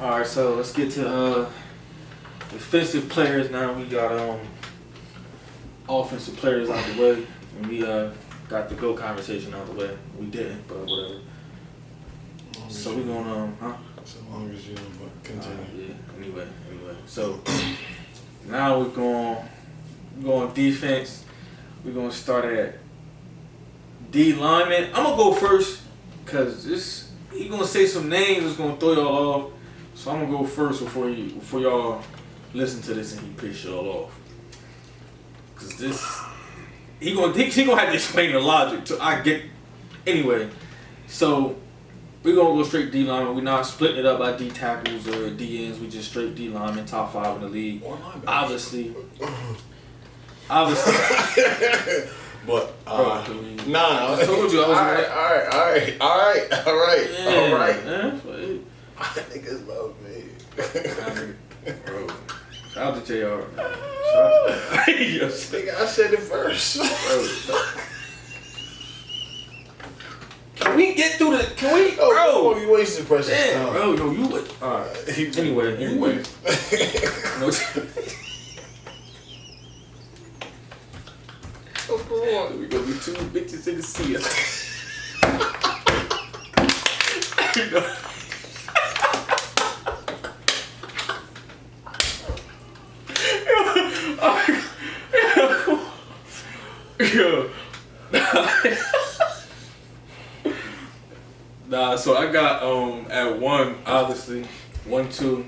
All right, so let's get to defensive players now. We got offensive players out the way, and we got the GOAT conversation out the way. We didn't, but whatever. So we're gonna So long as you don't continue. yeah. Anyway. So now we're going defense. We're gonna start at D lineman. I'm gonna go first because he gonna say some names that's gonna throw y'all off. So I'm gonna go first before y'all listen to this and he piss y'all off. Cause he gonna have to explain the logic. Anyway. So we're gonna go straight D lineman. We're not splitting it up by D tackles or D ends. We just straight D lineman, top 5 in the league. Obviously. But I told you I was all right. Man. Niggas love me. Bro, shout out to JR. Nigga, I said it first. Can we get through the? Can we, bro? Bro, You wasted precious time. Bro, no, you would. All right. Anyway. No, Oh, come on. we gonna be 2 bitches in the sea. Nah, so I got at 1, obviously 1, 2.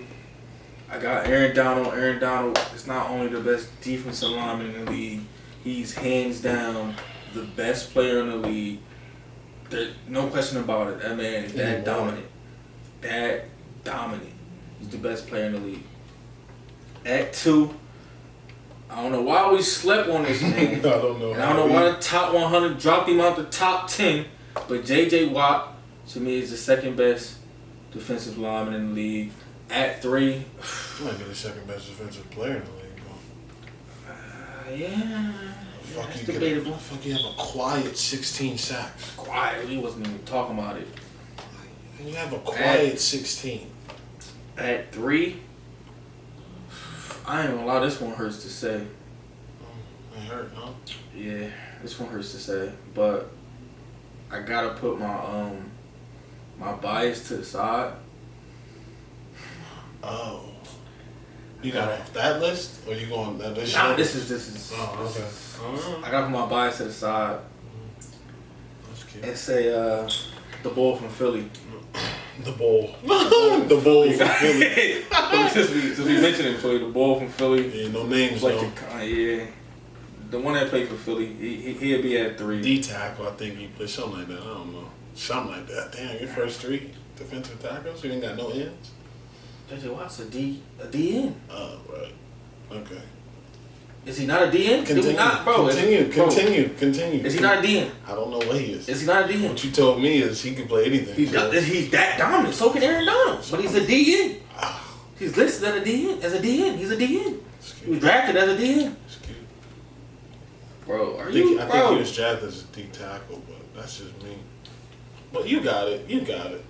I got Aaron Donald. Aaron Donald is not only the best defensive lineman in the league, he's hands down the best player in the league. There's no question about it. That man is that dominant. That dominant. He's the best player in the league. At 2, I don't know why we slept on this man. I don't know. And I don't know why the top 100 dropped him out the top 10. But J.J. Watt, to me, is the second best defensive lineman in the league. At 3, He might be the second best defensive player in the league, bro. yeah, Fuck, that's debatable. Fuck, you have a quiet 16 sacks. Quiet, we wasn't even talking about it. And you have a quiet 16. At 3, I ain't gonna lie, this one hurts to say. It hurt, huh? Yeah, this one hurts to say, but I gotta put my my bias to the side. Oh. You got off that list? Or you going that list? Nah, this is. Oh, okay. I gotta put my bias to the side That's cute. and say the bull from Philly. The bull. The bull from Philly. Since we mentioned him, Philly, the bull from Philly. Yeah, no names, Like though. yeah, the one that played for Philly, he'll be at 3. D tackle, I think he played something like that. I don't know. Something like that. Damn, your first 3 defensive tackles? You ain't got no ends? J.J. Watt's a DN. Oh, right. Okay. Is he not a DN? Continue. Continue. Is he not a DN? I don't know what he is. Is he not a DN? What you told me is he can play anything. He's that dominant. So can Aaron Donald. But he's a DN. Ah, He's listed as a DN. He's a DN. it's He was cute. drafted as a DN. It's cute. Bro, I think he was drafted as a D tackle, but that's just me. But you got it. You got it.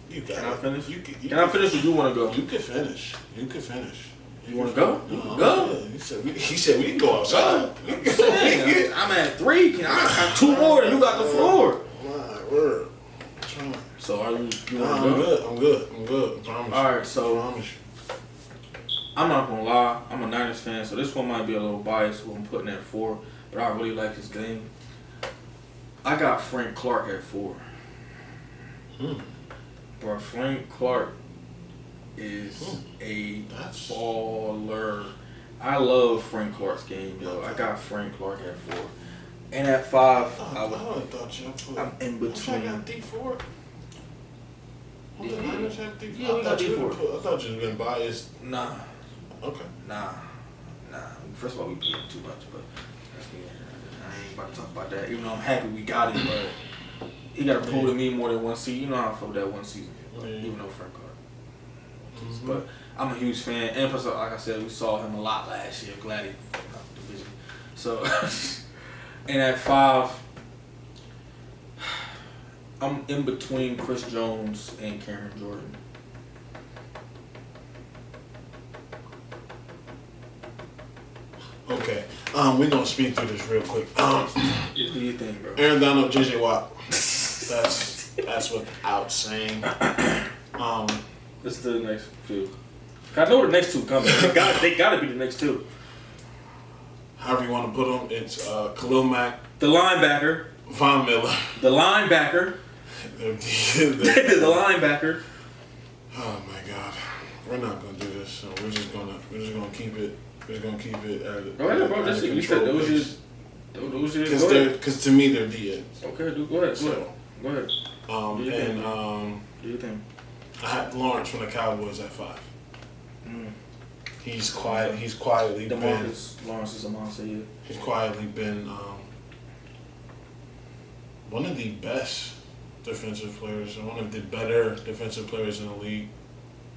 Can I finish? You Can I finish or do you want to go? You can finish. You Want to go? You can go. Yeah. He said we can go outside. We can go. Dang, I'm at 3. I got 2 more and you got the floor. My word. So are you want to I'm go? good. I promise. All right, I so promise you. I'm not gonna lie, I'm a Niners fan, so this one might be a little biased who I'm putting at 4, but I really like his game. I got Frank Clark at 4. Bro, Frank Clark is a baller. I love Frank Clark's game, yo. I got Frank Clark at 4. And at 5, I thought you put. I'm in between. I got D4. Yeah, The Niners have D4. yeah, we got D4. I thought you was been biased. Nah. Okay. Nah. First of all, we paid him too much, but that's me. I ain't about to talk about that. Even though I'm happy we got him, but he got to pull to me more than 1 season. You know how I felt that 1 season, even though Frank Clark. But I'm a huge fan, and plus, like I said, we saw him a lot last year. Glad he fucked up the division. So, and at 5, I'm in between Chris Jones and Cameron Jordan. Okay. We're gonna speed through this real quick. Do your thing, bro. Aaron Donald, JJ Watt. That's without saying. Let's do the next few. I know the next two coming. They gotta be the next two. However you want to put them, it's Khalil Mack, The linebacker. Von Miller. The linebacker. the linebacker. Oh my God, we're not gonna do this. So we're just gonna keep it. We're just gonna keep it at. Go ahead, bro. at You said those your. Because to me they're DNs. Okay, dude. Go ahead. So, Go ahead. and Do your thing. I had Lawrence from the Cowboys at 5. Mm. He's quietly been. DeMarcus Lawrence is a monster. Yeah. He's quietly been one of the best defensive players, and one of the better defensive players in the league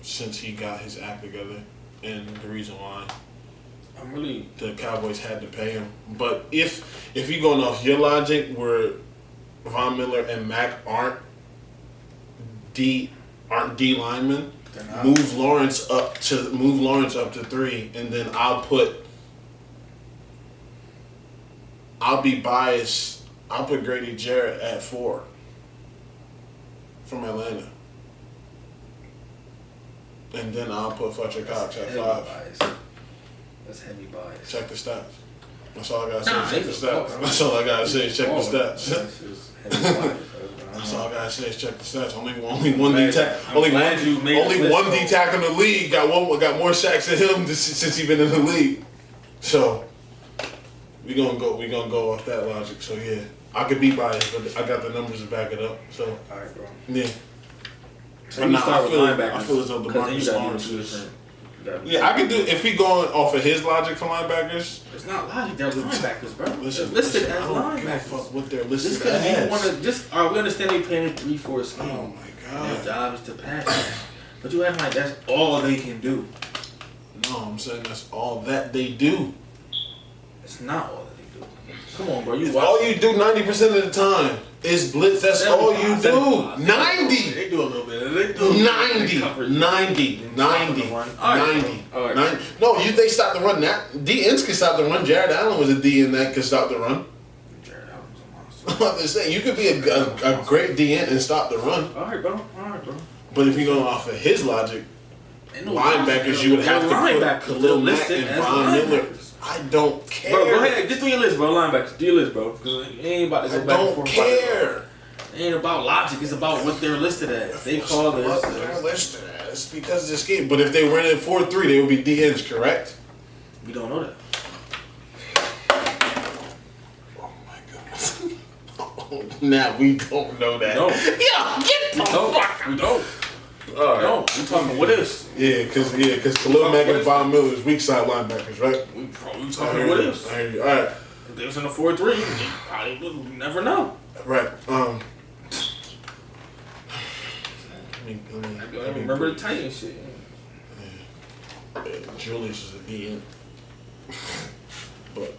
since he got his act together. And the reason why the Cowboys had to pay him. But if you're going off your logic, where Von Miller and Mack aren't D linemen, move Lawrence up to 3, and then I'll be biased. I'll put Grady Jarrett at 4 from Atlanta. And then I'll put Fletcher Cox at 5. That's heavy bias. Check the stats. That's all I gotta say. Check the stats. That's all I gotta say is check the stats. That's all I gotta say is check the stats. Only one D tackle in the league got more sacks than him since he's been in the league. So we gonna go off that logic. So yeah, I could be biased, but I got the numbers to back it up. So all right, bro. Yeah. So I feel as though DeMarcus Lawrence is. Yeah, I could do if we going off of his logic for linebackers. It's not logic. They're linebackers, bro. Listen, listed as I don't linebackers. give a fuck what they're listed Just because you as. want to, all right, we understand they playing a 3-4 scheme. Oh my God. Their job is to pass, but you act like that's all they can do. No, I'm saying that's all that they do. It's not all that they do. Come on, bro. All you do 90% of the time is blitz. That's all you do. 90. They do a little bit. 90. No, they stopped the run. D-ends can stop the run. Jared Allen was a D-end that could stop the run. Jared Allen was a monster. I'm about to say, you could be a great D-end and stop the run. All right, bro. But if you're going off of his logic, linebackers, you would have to put Khalil Mack and Von Miller. I don't care. Bro, go ahead. Just do your list, bro. Linebackers. Do your list, bro. Because it ain't about to go back and forth. I don't care. It ain't about logic. It's about what they're listed as. They call this. What they're listed as because of this game. But if they were in 4-3, they would be D-ends, correct? We don't know that. Oh my goodness. Now we don't know that. No. Yeah, get the fuck. We don't. All right. No, we talking what is? Yeah, because Khalil Mack and Von Miller is weak side linebackers, right? We talking what is? I hear you. All right. If they was in a 4-3, we probably would never know. Right. Let me remember the Titan shit. Yeah, Julius is a DN. But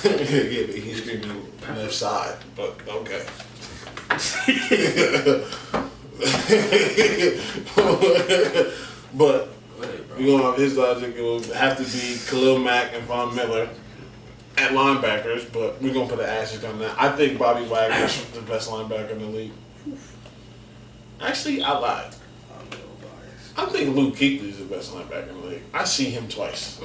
yeah, but he's screaming left side. But okay. But we going off his logic, it will have to be Khalil Mack and Von Miller at linebackers, but we're gonna put an asterisk on that. I think Bobby Wagner's the best linebacker in the league. Actually, I lied. I think Luke Kuechly is the best linebacker in the league. I see him twice.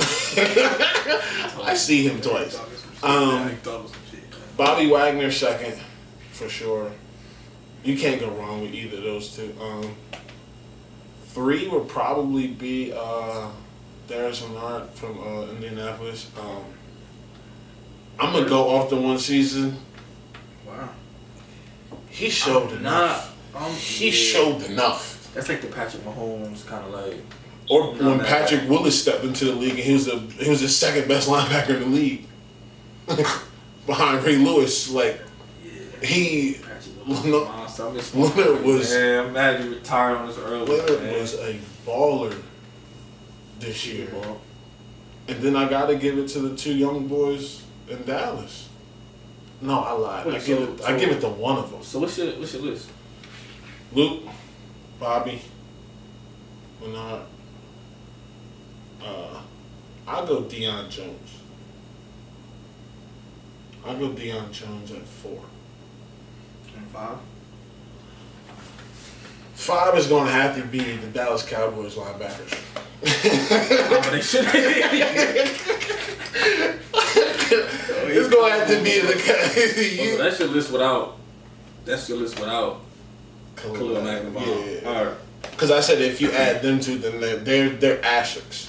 Bobby Wagner second, for sure. You can't go wrong with either of those two. 3 would probably be Darius Leonard from Indianapolis. I'm gonna go off the one season. Wow. He showed enough. He showed enough. That's like the Patrick Mahomes kind of like. Or when Patrick Willis stepped into the league and he was the second best linebacker in the league, behind Ray Lewis. Like Leonard was. Yeah, I'm mad you retired on this early. Leonard was a baller this year. And then I gotta give it to the 2 young boys in Dallas. No, I lied. I give it to one of them. So what's your list? Luke, Bobby, Leonard. I'll go Deion Jones. I'll go Deion Jones at 4. And 5? 5 is going to have to be the Dallas Cowboys linebackers. It's going to have to be the. That's your list without. That's your list without Khalil Mack and Vaughn. Yeah. All right. Because I said if you add them two, then they're asterisks.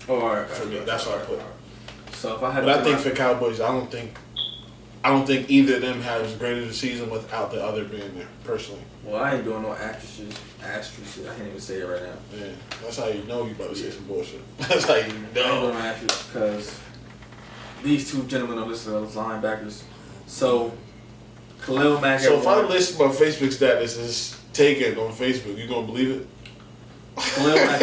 All right. For me, that's what I put. So if I had, but I think for Cowboys, I don't think either of them has as great of a season without the other being there. Personally. Well, I ain't doing no asterisks. I can't even say it right now. Yeah, that's how you know you about to say some bullshit. That's how you I ain't know. doing no asterisks because these two gentlemen are listed as linebackers. So Khalil Mack. So if I list my Facebook status is taken on Facebook, you gonna believe it? Khalil Mack.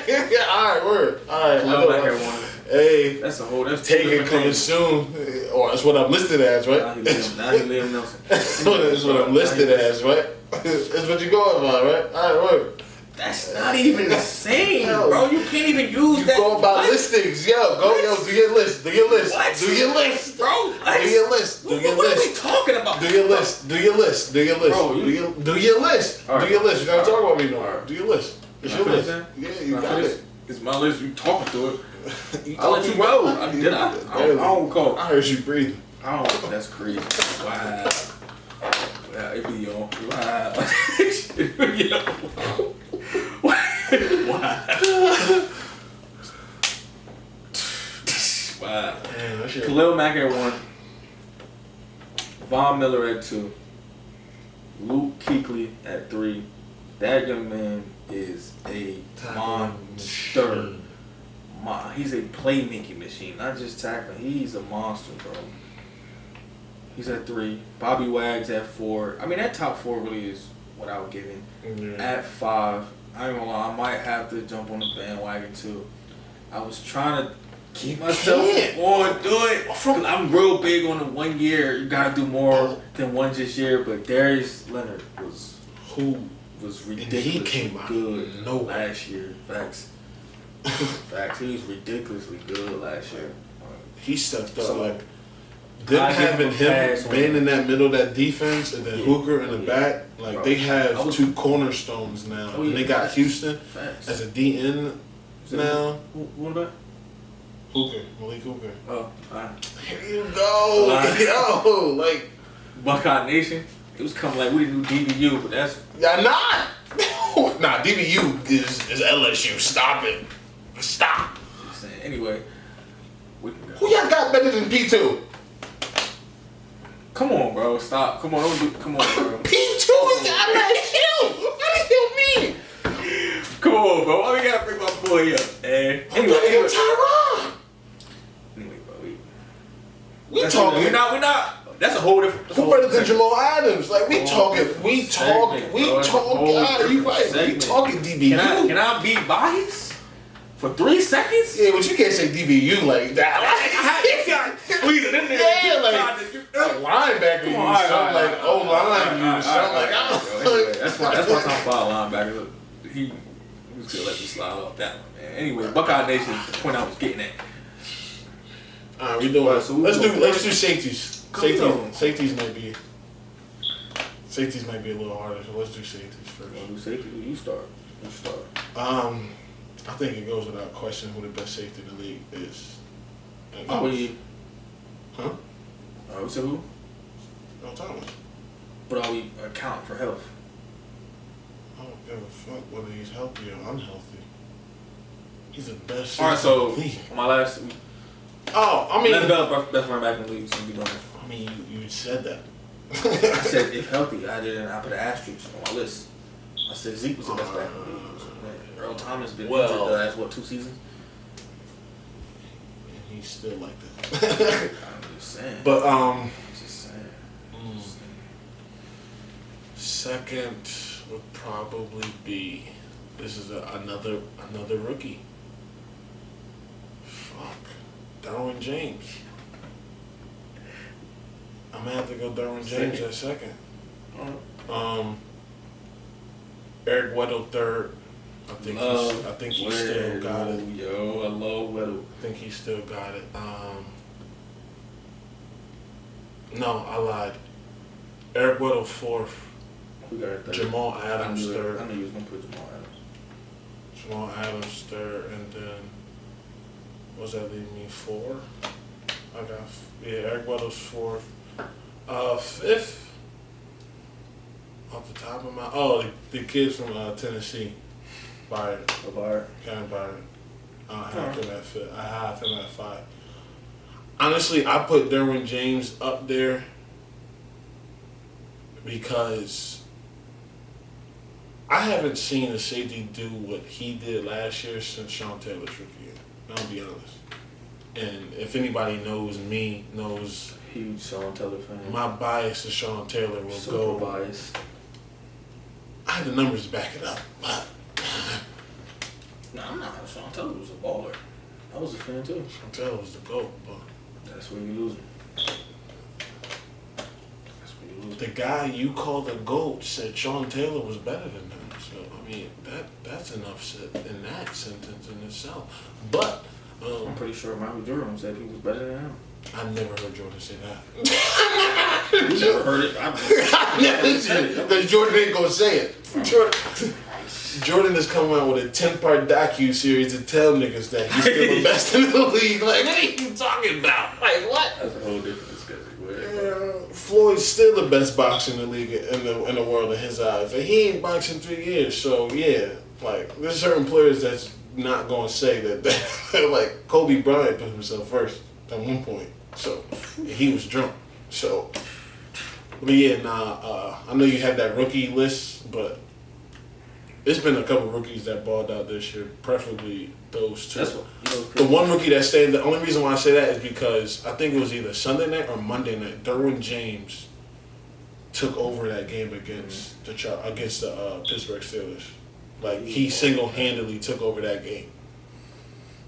Yeah, all right, word. All right, Khalil Mack had one. Hey, that's taken coming soon. Or that's what I'm listed as, right? Now he Liam Nelson. That's what I'm listed as, right? That's what you're going by, right? All right, word. That's not even the same, bro. You can't even use that. You go by listings, yo. Do your list. What? Do your list, bro. Do your list. What are we talking about? Do your list. Bro, do your list. Do your list. Right. Do your list. You gotta talk about me no more. Right. Do your list. It's your list. Yeah, you got it. It's my list. You talking to it? I'll let you go. Did I? I don't recall. I heard you breathing. I don't. That's crazy. Wow. Wow, it be on. Wow. Wow. Wow. Man, Khalil Mack at 1. Von Miller at 2. Luke Kuechly at 3. That young man is a monster. He's a playmaking machine, not just tackling. He's a monster, bro. He's at 3. Bobby Wags at 4. I mean, that top 4 really is without giving. Yeah. At 5, I ain't gonna lie, I might have to jump on the bandwagon too. I was trying to keep myself on do it. Cause I'm real big on the 1 year. You gotta do more than one just year. But Darius Leonard was ridiculously he came out good last year. Facts. He was ridiculously good last year. He stepped up. So, like them having him being in that middle of that defense and then Hooker in the back, like they have 2 cornerstones now. And they got Houston as a DN now. What about? Malik Hooker. Oh, alright. Here you go. Yo, like Buckeye Nation. It was coming like we didn't do DBU, but that's not. Nah, DBU is LSU. Stop it. Stop. Anyway, we can go. Who y'all got better than P2? Come on, bro. Stop. Come on, come on, bro. P2 is LSU. What do you mean? Come on, bro. Why we gotta bring my boy up? Anyway, Tyrod. Anyway, bro. We talking. We're not. That's a whole different. Who better than Jamal Adams? Like we talking. We talking. You right? We talking DBU. Can I be biased for 3 seconds? Yeah, but you can't say DBU like that. Squeeze it in there. Yeah, like linebacker. You something like O-line. You something like. That's why I'm talking about linebacker. He was gonna let me slide off that one, man. Anyway, Buckeye Nation. The point I was getting at. All right, we doing. So let's do safeties. Safeties might be a little harder, so let's do safeties first. I'll do safety. You start. I think it goes without question who the best safety in the league is. Are we? Huh? We said who? No, Thomas. But are we accounting for health? I don't give a fuck whether he's healthy or unhealthy. He's the best safety All right, so in the league. my last. Oh, I mean, Le'Veon Bell, best running back in the league, so we doing it. I mean, you said that. I said if healthy, I put an asterisk on my list. I said Zeke was the best back in the league. Earl Thomas been injured the last 2 seasons. And he's still like that. I'm just saying. But just saying. Second would probably be another rookie. Fuck. Derwin James. I'm gonna have to go Derwin James at second. Eric Weddle third. I think he still got it. Yo, I love Weddle. I think he still got it. No, I lied. Eric Weddle 4th. Who got it third? Jamal Adams 3rd. I knew you was gonna put Jamal Adams. Jamal Adams 3rd, and then what's that leave me 4? I got Eric Weddle's 4th. 5th. Off the top of my the kids from Tennessee. Byard. Kevin Byard. I have him at 5th. I have him at 5. Honestly, I put Derwin James up there because I haven't seen a safety do what he did last year since Sean Taylor's rookie year. I'll be honest. And if anybody knows me, knows huge Sean Taylor fan. My bias to Sean Taylor will Super go. biased. I have the numbers to back it up, but nah, I'm not. Sean Taylor was a baller. I was a fan too. Sean Taylor was the GOAT, but that's where you losing. The guy you called a GOAT said Sean Taylor was better than him. So I mean that's enough said in that sentence in itself. But I'm pretty sure Michael Jordan said he was better than him. I never heard Jordan say that. You never heard it? I never said it. Because Jordan ain't gonna say it. Jordan is coming out with a 10-part docu-series to tell niggas that he's still the best in the league. Like, what are you talking about? Like, what? That's a whole different discussion. Floyd's still the best boxer in the league in the world in his eyes. And he ain't boxed in 3 years, so yeah. Like, there's certain players that's not gonna say that like Kobe Bryant put himself first at one point. So he was drunk. So but yeah, I know you had that rookie list, but it's been a couple rookies that balled out this year, preferably those two. That's what, the one rookie that stayed, the only reason why I say that is because I think it was either Sunday night or Monday night. Derwin James took over that game against the Pittsburgh Steelers. Like, he single-handedly took over that game.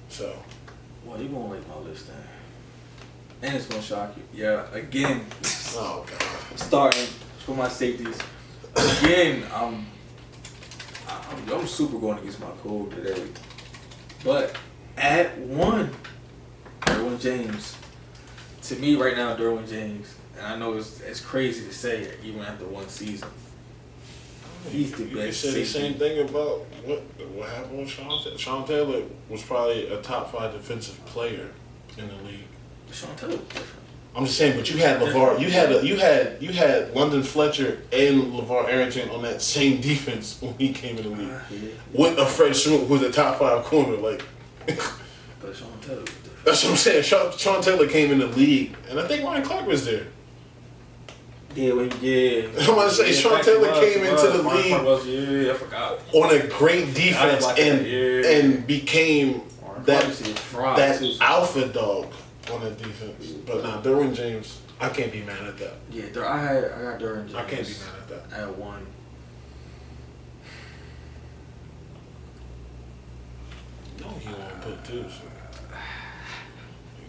So. Well, you won't like my list then. And it's going to shock you. Yeah, again. Oh, God. Starting for my safeties. Again, I'm super going against my code today. But at 1, Derwin James. To me right now, Derwin James. And I know it's crazy to say it, even after one season. He's the best. You said the same thing about what happened with Sean Taylor. Sean Taylor was probably a top 5 defensive player in the league. Sean Taylor was different. I'm just saying, but you had LeVar, you had London Fletcher and LeVar Arrington on that same defense when he came in the league. Yeah. With a Fred Smoot, who's a top 5 corner, like. But Sean Taylor was different. That's what I'm saying. Sean Taylor came in the league, and I think Ryan Clark was there. Yeah. I'm gonna say Sean Taylor came into the league. Yeah, I forgot. On a great defense and became that alpha dog on the defense. But nah, Derwin James, I can't be mad at that. Yeah, I got Derwin James. I can't be mad at that. At 1. You know you want to put 2, so.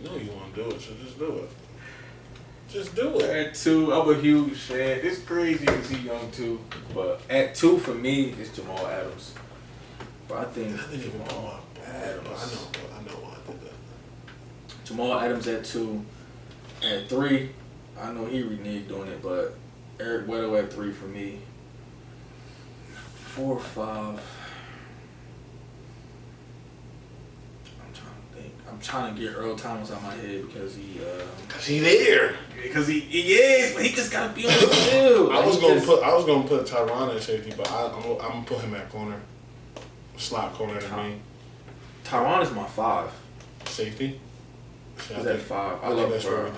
You know you want to do it, so just do it. Just do it. At 2, I'm a huge fan. It's crazy to see young too, but at 2 for me is Jamal Adams. But I think Jamal Adams. I know why I did that. Jamal Adams at 2. At 3, I know he reneged on it, but Eric Weddle at 3 for me. 4, 5. I'm trying to get Earl Thomas out of my head because he there. Because he is, but he just gotta be on the field. I was gonna put Tyron at safety, but I'm gonna put him at corner, slot corner to me. Tyron is my 5. Safety. He's at 5. I love Tyron.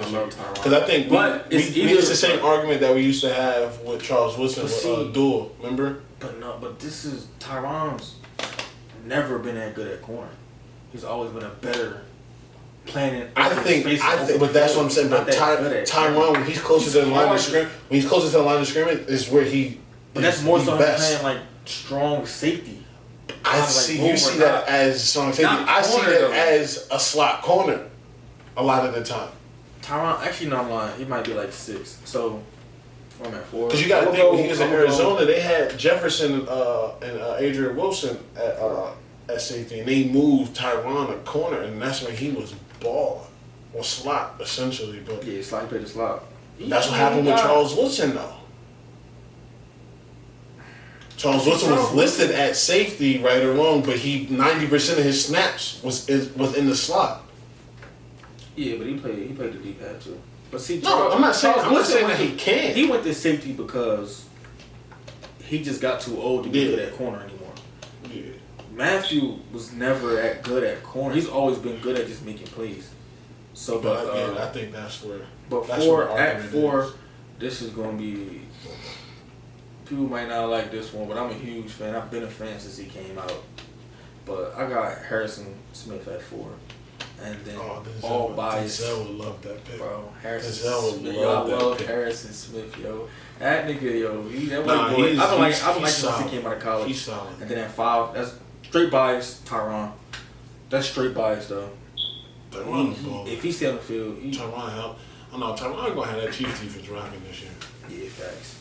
Because I think it's the same argument that we used to have with Charles Woodson with Duel. Remember? But this is Tyron's never been that good at corner. He's always been a better planning. I think, but that's what I'm saying. But Tyron, when he's closer to the line of scrimmage, is where he. But that's more so playing like strong safety. I see. You see that as strong safety. I see that as a slot corner. A lot of the time. Tyron, actually, no, I'm lying. He might be like 6. So I'm at 4. Because you got to think when he was in Arizona, they had Jefferson and Adrian Wilson at safety, and they moved Tyron a corner, and that's when he was balling. Or slot, essentially. But yeah, slot played the slot. That's what happened with Charles Woodson, though. Charles Woodson was listed at safety, right or wrong, but 90% of his snaps was in the slot. Yeah, but he played the deep pad too. But see, I'm not saying that he can't. He went to safety because he just got too old to be good at corner anymore. Yeah. Matthew was never that good at corner. He's always been good at just making plays. So, I think that's where. But that's at 4, this is going to be. People might not like this one, but I'm a huge fan. I've been a fan since he came out. But I got Harrison Smith at 4. And then all biased. Denzel would love that pick. Bro, Harrison Smith. Yo, I love Harrison Smith, yo. That nigga, yo. That boy. I've been like since he came out of college. He's solid. And then at 5, that's straight bias, Tyron. That's straight bias, though. If he stay on the field, Tyron help. Tyron gonna have that Chiefs defense rocking this year. Yeah, facts.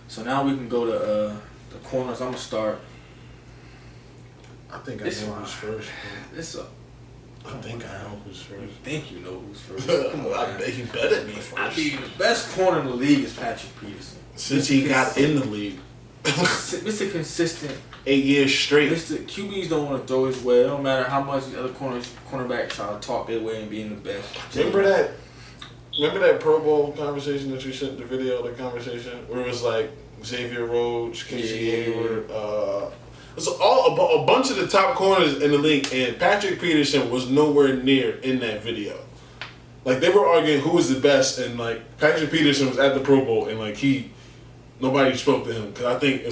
So now we can go to the corners. I'm gonna start. I think I know who's first. I think I know who's first. You think you know who's first? Come on, I bet you better be first. I mean, the best corner in the league is Patrick Peterson. Since he got in the league. Mr. Consistent. 8 years straight. Mr. QBs don't want to throw his way. It don't matter how much the other cornerback try to talk their way and being the best. Remember that Pro Bowl conversation that you sent the video of the conversation where it was like Xavier Rhodes, Casey Hayward, it's a bunch of the top corners in the league, and Patrick Peterson was nowhere near in that video. Like they were arguing who was the best, and like Patrick Peterson was at the Pro Bowl, and like nobody spoke to him because I think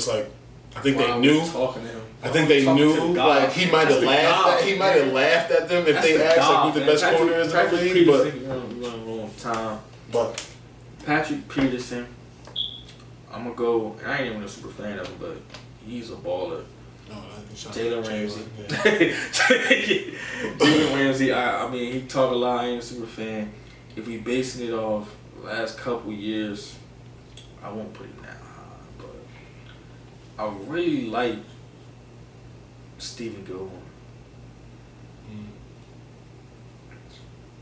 they knew. Talking to him. I think they knew. Like he might have laughed. He might have laughed at them if they asked like who the best corner is in the league. But time. But Patrick Peterson, I'm gonna go. I ain't even a super fan of him, but he's a baller. Jalen Ramsey. Jalen Ramsey. I mean, he talk a lot. I ain't a super fan. If we basing it off the last couple years, I won't put him that high. But I really like Stephen Gilmore.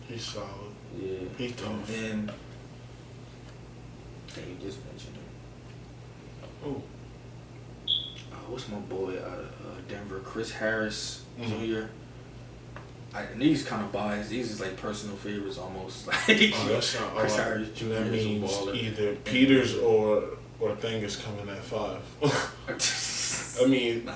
He's solid. Yeah. He's tough. And then, you just mentioned him. Oh. What's my boy out of Denver? Chris Harris Jr. And these kind of biased. These is like personal favorites almost. Like Chris Harris Jr. That means either Peters or Thing is coming at 5. I mean, nah.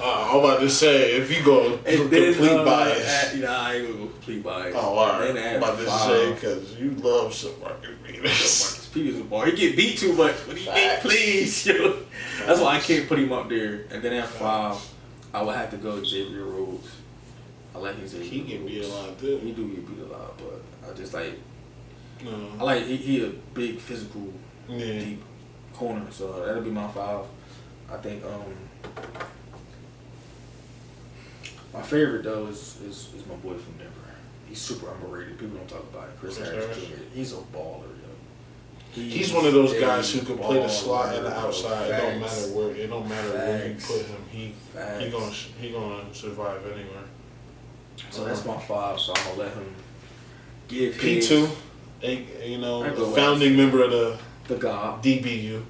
I'm about to say if you go complete bias. I ain't gonna go complete bias. Oh, all right. I'm about to say because you love some Marcus Peters. Marcus Peters is a ball. He get beat too much. What do you think, please? Yo. That's why I can't put him up there. And then at 5, I would have to go Xavier Rhodes. I like Xavier. He get beat a lot too. He do get beat a lot, but I just like. No. I like he a big physical, deep corner. So that'll be my 5. I think my favorite though is my boy from Denver. He's super underrated. People don't talk about it. Chris Harris Jr. He's a baller, yo. He's one of those guys who can play the slot and the outside. It don't matter where you put him. He gonna survive anywhere. So that's my 5. So I'm gonna let him give P2. The founding member of the guy DBU.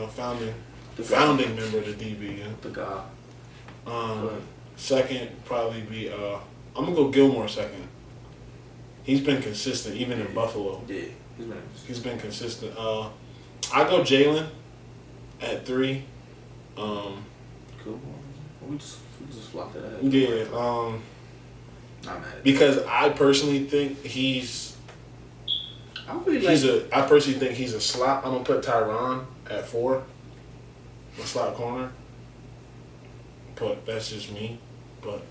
Founding member of the DBU. The guy. Second probably be I'm gonna go Gilmore second. He's been consistent even in Buffalo. Yeah, he's been consistent. I go Jalen at 3. Cool. We just flopped it out. Yeah. Not mad at because I personally think I personally think he's a slot. I'm gonna put Tyron at 4, a slot corner. But that's just me. But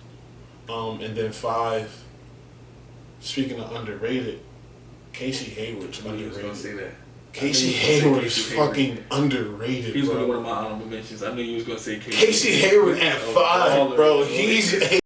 and then 5. Speaking of underrated, Casey Hayward's underrated. Gonna say that. Casey Hayward is fucking underrated. He's bro. one of my honorable mentions. I knew you was gonna say Casey Hayward at 5, bro. He's